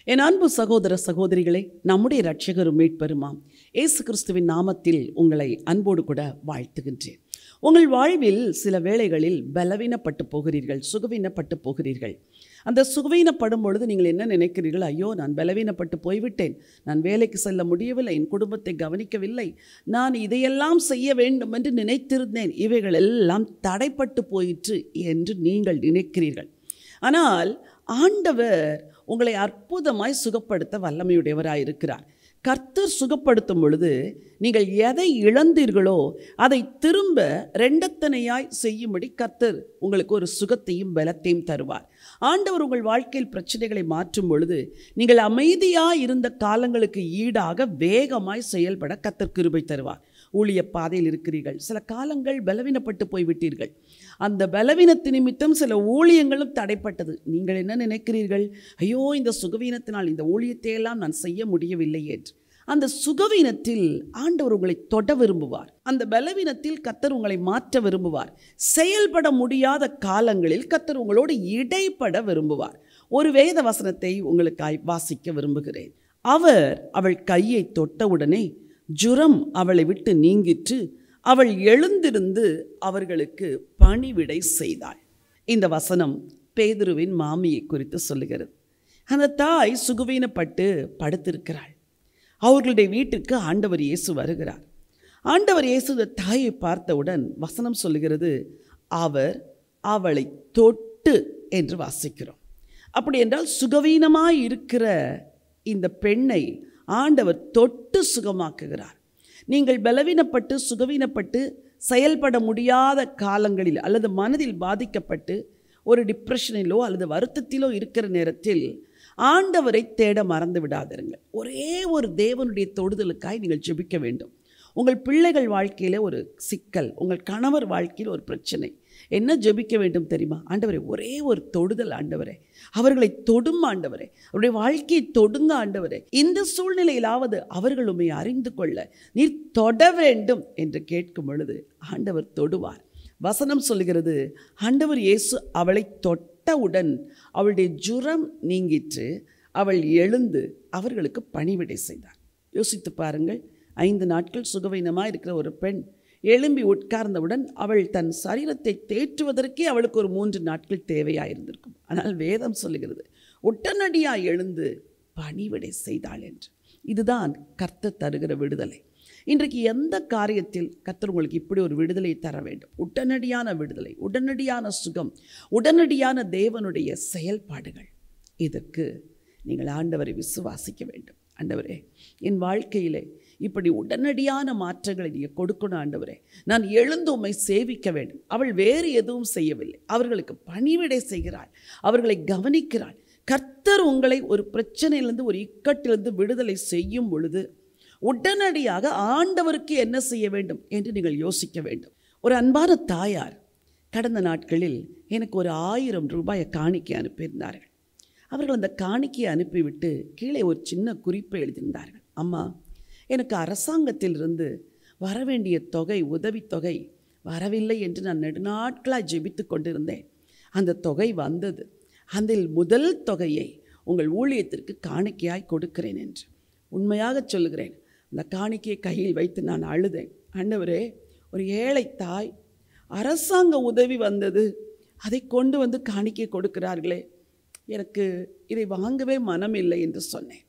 என் அன்பு சகோதர சகோதரிகளே, நம்முடைய இரட்சகரும் மீட்பெருமாம் இயேசு கிறிஸ்துவின் நாமத்தில் உங்களை அன்போடு கூட வாழ்த்துகின்றேன். உங்கள் வாழ்வில் சில வேளைகளில் பலவீனப்பட்டு போகிறீர்கள், சுகவீனப்பட்டு போகிறீர்கள். அந்த சுகவீனப்படும் பொழுது நீங்கள் என்ன நினைக்கிறீர்கள்? ஐயோ, நான் பலவீனப்பட்டு போய்விட்டேன், நான் வேலைக்கு செல்ல முடியவில்லை, என் குடும்பத்தை கவனிக்கவில்லை, நான் இதையெல்லாம் செய்ய வேண்டும் என்று நினைத்திருந்தேன், இவைகள் எல்லாம் தடைப்பட்டு போயிற்று என்று நீங்கள் நினைக்கிறீர்கள். ஆனால் ஆண்டவர் உங்களை அற்புதமாய் சுகப்படுத்த வல்லமையுடையவராயிருக்கிறார். கர்த்தர் சுகப்படுத்தும் பொழுது நீங்கள் எதை இழந்தீர்களோ அதை திரும்ப ரெண்டத்தனையாய் செய்யும்படி கர்த்தர் உங்களுக்கு ஒரு சுகத்தையும் பலத்தையும் தருவார். ஆண்டவர் உங்கள் வாழ்க்கையில் பிரச்சனைகளை மாற்றும் பொழுது நீங்கள் அமைதியாய் இருந்த காலங்களுக்கு ஈடாக வேகமாய் செயல்பட கர்த்தர் கிருபை தருவார். ஊழிய பாதையில் இருக்கிறீர்கள், சில காலங்கள் பலவீனப்பட்டு போய்விட்டீர்கள். அந்த பலவீனத்து நிமித்தம் சில ஊழியங்களும் தடைப்பட்டது. நீங்கள் என்ன நினைக்கிறீர்கள்? ஐயோ, இந்த சுகவீனத்தினால் இந்த ஊழியத்தையெல்லாம் நான் செய்ய முடியவில்லை என்று. அந்த சுகவீனத்தில் ஆண்டவர் உங்களை தொட விரும்புவார். அந்த பலவீனத்தில் கர்த்தர் உங்களை மாற்ற விரும்புவார். செயல்பட முடியாத காலங்களில் கர்த்தர் உங்களோடு இடைப்பட விரும்புவார். ஒரு வேத வசனத்தை உங்களுக்காய் வாசிக்க விரும்புகிறேன். அவள் கையை தொட்டவுடனே ஜுரம் அவளை விட்டு நீங்கிற்று, அவள் எழுந்திருந்து அவர்களுக்கு பணிவிடை செய்தாள். இந்த வசனம் பேதுருவின் மாமியை குறித்து சொல்லுகிறது. அந்த தாய் சுகவீனப்பட்டு படுத்திருக்கிறாள். அவர்களுடைய வீட்டுக்கு ஆண்டவர் இயேசு வருகிறார். ஆண்டவர் இயேசு தாயை பார்த்தவுடன் வசனம் சொல்லுகிறது, அவர் அவளை தொட்டு என்று வாசிக்கிறோம். அப்படி என்றால் சுகவீனமாய் இருக்கிற இந்த பெண்ணை ஆண்டவர் தொட்டு சுகமாக்குகிறார். நீங்கள் பலவீனப்பட்டு சுகவீனப்பட்டு செயல்பட முடியாத காலங்களில் அல்லது மனதில் பாதிக்கப்பட்டு ஒரு டிப்ரெஷனிலோ அல்லது வருத்தத்திலோ இருக்கிற நேரத்தில் ஆண்டவரை தேட மறந்து விடாதிருங்கள். ஒரே ஒரு தேவனுடைய தொடுதலுக்காய் நீங்கள் ஜெபிக்க வேண்டும். உங்கள் பிள்ளைகள் வாழ்க்கையில் ஒரு சிக்கல், உங்கள் கணவர் வாழ்க்கையில் ஒரு பிரச்சனை, என்ன ஜெபிக்க வேண்டும் தெரியுமா? ஆண்டவரே, ஒரே ஒரு தொடுதல் ஆண்டவரே, அவர்களை தொடும் ஆண்டவரே, அவருடைய வாழ்க்கையை தொடுங்க ஆண்டவரே, இந்த சூழ்நிலையிலாவது அவர்கள் உம்மை அறிந்து கொள்ள நீர் தொட வேண்டும் என்று கேட்கும் பொழுது ஆண்டவர் தொடுவார். வசனம் சொல்கிறது, ஆண்டவர் இயேசு அவளை தொட்டவுடன் அவளுடைய ஜுரம் நீங்கிற்று, அவள் எழுந்து அவர்களுக்கு பணிவிடை செய்தார். யோசித்து பாருங்கள், 5 நாட்கள் சுகவீனமாக இருக்கிற ஒரு பெண் எழும்பி உட்கார்ந்தவுடன் அவள் தன் சரீரத்தை தேற்றுவதற்கே அவளுக்கு ஒரு 3 நாட்கள் தேவையாயிருந்திருக்கும். ஆனால் வேதம் சொல்லுகிறது, உடனடியாக எழுந்து பணிவிடை செய்தாள் என்று. இதுதான் கர்த்தர் தருகிற விடுதலை. இன்றைக்கு எந்த காரியத்தில் கர்த்தர் உங்களுக்கு இப்படி ஒரு விடுதலை தர வேண்டும்? உடனடியான விடுதலை, உடனடியான சுகம், உடனடியான தேவனுடைய செயல்பாடுகள். இதற்கு நீங்கள் ஆண்டவரை விசுவாசிக்க வேண்டும். ஆண்டவரே, என் வாழ்க்கையிலே இப்படி உடனடியான மாற்றங்களை நீங்கள் கொடுக்கணும் ஆண்டவரே, நான் எழுந்து உம்மை சேவிக்க வேண்டும். அவள் வேறு எதுவும் செய்யவில்லை, அவர்களுக்கு பணிவிடை செய்கிறாள், அவர்களை கவனிக்கிறாள். கர்த்தர் உங்களை ஒரு பிரச்சனையிலிருந்து, ஒரு இக்கட்டிலிருந்து விடுதலை செய்யும் பொழுது உடனடியாக ஆண்டவருக்கு என்ன செய்ய வேண்டும் என்று நீங்கள் யோசிக்க வேண்டும். ஒரு அன்பான தாயார் கடந்த நாட்களில் எனக்கு ஒரு 1000 ரூபாயை காணிக்கை அனுப்பியிருந்தார்கள். அவர்கள் அந்த காணிக்கையை அனுப்பிவிட்டு கீழே ஒரு சின்ன குறிப்பை எழுதியிருந்தார்கள். அம்மா, எனக்கு அரசாங்கத்திலிருந்து வரவேண்டிய தொகை, உதவித்தொகை வரவில்லை என்று நான் நெடுநாட்களாக ஜெபித்து கொண்டிருந்தேன். அந்த தொகை வந்தது. அதில் முதல் தொகையை உங்கள் ஊழியத்திற்கு காணிக்கையாய் கொடுக்கிறேன் என்று. உண்மையாக சொல்லுகிறேன், அந்த காணிக்கையை கையில் வைத்து நான் அழுதேன். ஆண்டவரே, ஒரு ஏழை தாய், அரசாங்க உதவி வந்தது, அதை கொண்டு வந்து காணிக்கை கொடுக்கிறார்களே, எனக்கு இதை வாங்கவே மனம் இல்லை என்று சொன்னேன்.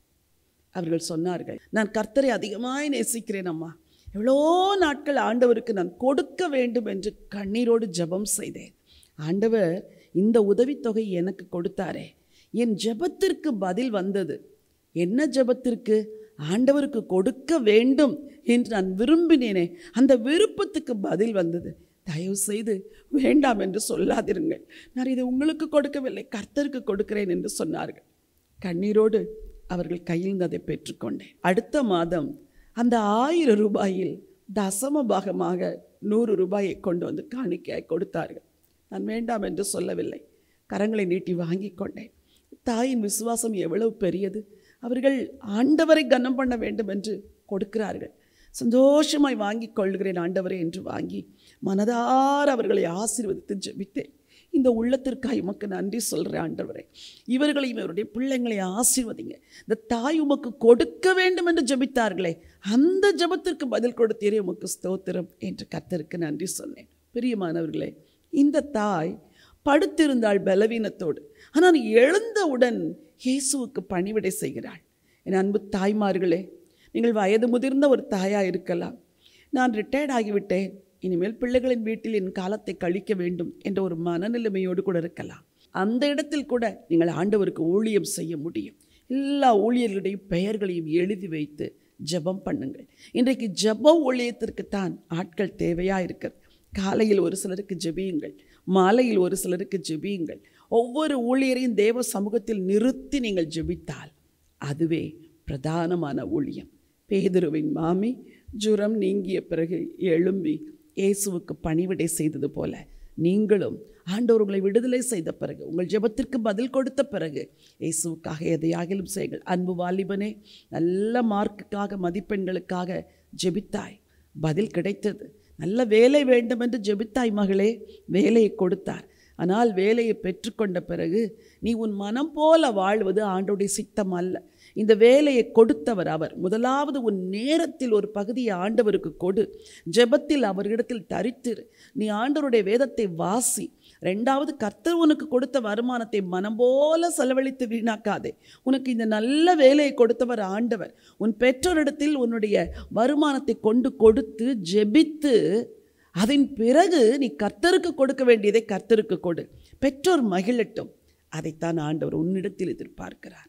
அவர்கள் சொன்னார்கள், நான் கர்த்தரை அதிகமாய் நேசிக்கிறேன் அம்மா, எவ்வளோ நாட்கள் ஆண்டவருக்கு நான் கொடுக்க வேண்டும் என்று கண்ணீரோடு ஜெபம் செய்தேன். ஆண்டவர் இந்த உதவித்தொகை எனக்கு கொடுத்தாரே, என் ஜெபத்திற்கு பதில் வந்தது. என்ன ஜெபத்திற்கு? ஆண்டவருக்கு கொடுக்க வேண்டும் என்று நான் விரும்பினேனே, அந்த விருப்பத்துக்கு பதில் வந்தது. தயவு செய்து வேண்டாம் என்று சொல்லாதிருங்கள், நான் இதை உங்களுக்கு கொடுக்கவில்லை, கர்த்தருக்கு கொடுக்கிறேன் என்று சொன்னார்கள். கண்ணீரோடு அவர்கள் கையில் அதை பெற்றுக்கொண்டேன். அடுத்த மாதம் அந்த 1000 ரூபாயில் தசம பாகமாக 100 ரூபாயை கொண்டு வந்து காணிக்கையாய் கொடுத்தார்கள். நான் வேண்டாம் என்று சொல்லவில்லை, கரங்களை நீட்டி வாங்கி கொண்டேன். தாயின் விசுவாசம் எவ்வளவு பெரியது! அவர்கள் ஆண்டவரை கனம் பண்ண வேண்டும் என்று கொடுக்கிறார்கள். சந்தோஷமாய் வாங்கி கொள்கிறேன் ஆண்டவரே என்று வாங்கி மனதார அவர்களை ஆசீர்வதித்து ஜெபித்தேன். இந்த உள்ளத்திற்காக உமக்கு நன்றி சொல்கிறேன் ஆண்டவரே. இவர்களையும் இவருடைய பிள்ளைங்களையும் ஆசீர்வதிங்க. இந்த தாய் உமக்கு கொடுக்க வேண்டும் என்று ஜெபித்தார்களே, அந்த ஜெபத்திற்கு பதில் கொடுத்தீரே, உமக்கு ஸ்தோத்திரம் என்று கர்த்தருக்கு நன்றி சொன்னேன். பிரியமானவர்களே, இந்த தாய் படுத்திருந்தாள் பலவீனத்தோடு. ஆனால் எழுந்தவுடன் இயேசுவுக்கு பணிவிடை செய்கிறாள். என் அன்பு தாய்மார்களே, நீங்கள் வயது முதிர்ந்த ஒரு தாயாக இருக்கலாம். நான் ரிட்டையர்ட் ஆகிவிட்டேன், இனிமேல் பிள்ளைகளின் வீட்டில் என் காலத்தை கழிக்க வேண்டும் என்ற ஒரு மனநிலைமையோடு கூட இருக்கலாம். அந்த இடத்தில் கூட நீங்கள் ஆண்டவருக்கு ஊழியம் செய்ய முடியும். எல்லா ஊழியர்களுடைய பெயர்களையும் எழுதி வைத்து ஜெபம் பண்ணுங்கள். இன்றைக்கு ஜெப ஊழியத்திற்குத்தான் ஆட்கள் தேவையாக இருக்கிறது. காலையில் ஒரு சிலருக்கு ஜெபியுங்கள், மாலையில் ஒரு சிலருக்கு ஜெபியுங்கள். ஒவ்வொரு ஊழியரையும் தேவ சமூகத்தில் நிறுத்தி நீங்கள் ஜெபித்தால் அதுவே பிரதானமான ஊழியம். பேதுருவின் மாமி ஜுரம் நீங்கிய பிறகு எழும்பி இயேசுவுக்கு பணிவிடை செய்தது போல நீங்களும் ஆண்டவர் உங்களை விடுதலை செய்த பிறகு, உங்கள் ஜெபத்திற்கு பதில் கொடுத்த பிறகு இயேசுவுக்காக எதையாகிலும் செய்யுங்கள். அன்பு வாலிபனே, நல்ல மார்க்குக்காக மதிப்பெண்களுக்காக ஜெபித்தாய், பதில் கிடைத்தது. நல்ல வேலை வேண்டும் என்று ஜெபித்தாய் மகளே, வேலையை கொடுத்தார். ஆனால் வேலையை பெற்றுக்கொண்ட பிறகு நீ உன் மனம் போல வாழ்வது ஆண்டவருடைய சித்தம் அல்ல. இந்த வேலையை கொடுத்தவர் அவர். முதலாவது உன் நேரத்தில் ஒரு பகுதியை ஆண்டவருக்கு கொடு. ஜெபத்தில் அவரிடத்தில் தரித்திரு. நீ ஆண்டவருடைய வேதத்தை வாசி. ரெண்டாவது, கர்த்தர் உனக்கு கொடுத்த வருமானத்தை மனம் போல செலவழித்து வீணாக்காதே. உனக்கு இந்த நல்ல வேலையை கொடுத்தவர் ஆண்டவர். உன் பெற்றோரிடத்தில் உன்னுடைய வருமானத்தை கொடுத்து ஜெபித்து அதன் பிறகு நீ கர்த்தருக்கு கொடுக்க வேண்டியதை கர்த்தருக்கு கொடு. பெற்றோர் மகிழட்டும். அதைத்தான் ஆண்டவர் உன்னிடத்தில் எதிர்பார்க்கிறார்.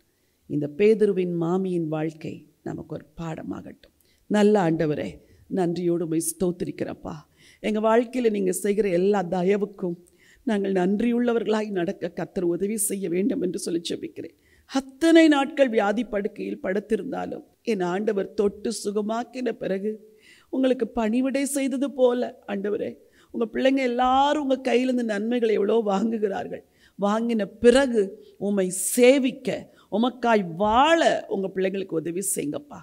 இந்த பேதுருவின் மாமியின் வாழ்க்கை நமக்கு ஒரு பாடமாகட்டும். நல்ல ஆண்டவரே, நன்றியோடு போய் ஸ்தோத்திரிக்கிறப்பா. எங்கள் வாழ்க்கையில் நீங்கள் செய்கிற எல்லா தயவுக்கும் நாங்கள் நன்றியுள்ளவர்களாய் நடக்க கர்த்தர் உதவி செய்ய வேண்டும் என்று சொல்லி ஜெபிக்கிறேன். அத்தனை நாட்கள் வியாதி படுக்கையில் படுத்திருந்தாலும் என் ஆண்டவர் தொட்டு சுகமாக்கின பிறகு உங்களுக்கு பணிவிடை செய்தது போல ஆண்டவரே, உங்கள் பிள்ளைங்க எல்லாரும் உங்கள் கையிலிருந்து நன்மைகளை எவ்வளோ வாங்குகிறார்கள். வாங்கின பிறகு உம்மை சேவிக்க, உமக்காய் வாழ உங்கள் பிள்ளைங்களுக்கு உதவி செய்யுங்கப்பா.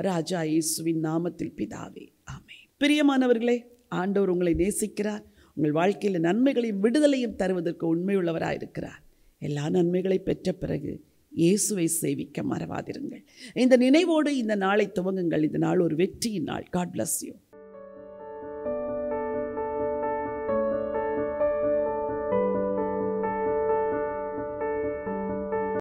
ராஜா இயேசுவின் நாமத்தில் பிதாவே, ஆமென். பிரியமானவர்களே, ஆண்டவர் உங்களை நேசிக்கிறார். உங்கள் வாழ்க்கையில் நன்மைகளையும் விடுதலையும் தருவதற்கு உண்மையுள்ளவராக இருக்கிறார். எல்லா நன்மைகளை பெற்ற பிறகு இயேசுவை சேவிக்க மறவாதிருங்கள். இந்த நினைவோடு இந்த நாளை துவங்குங்கள். இந்த நாள் ஒரு வெற்றியின் நாள். God bless you.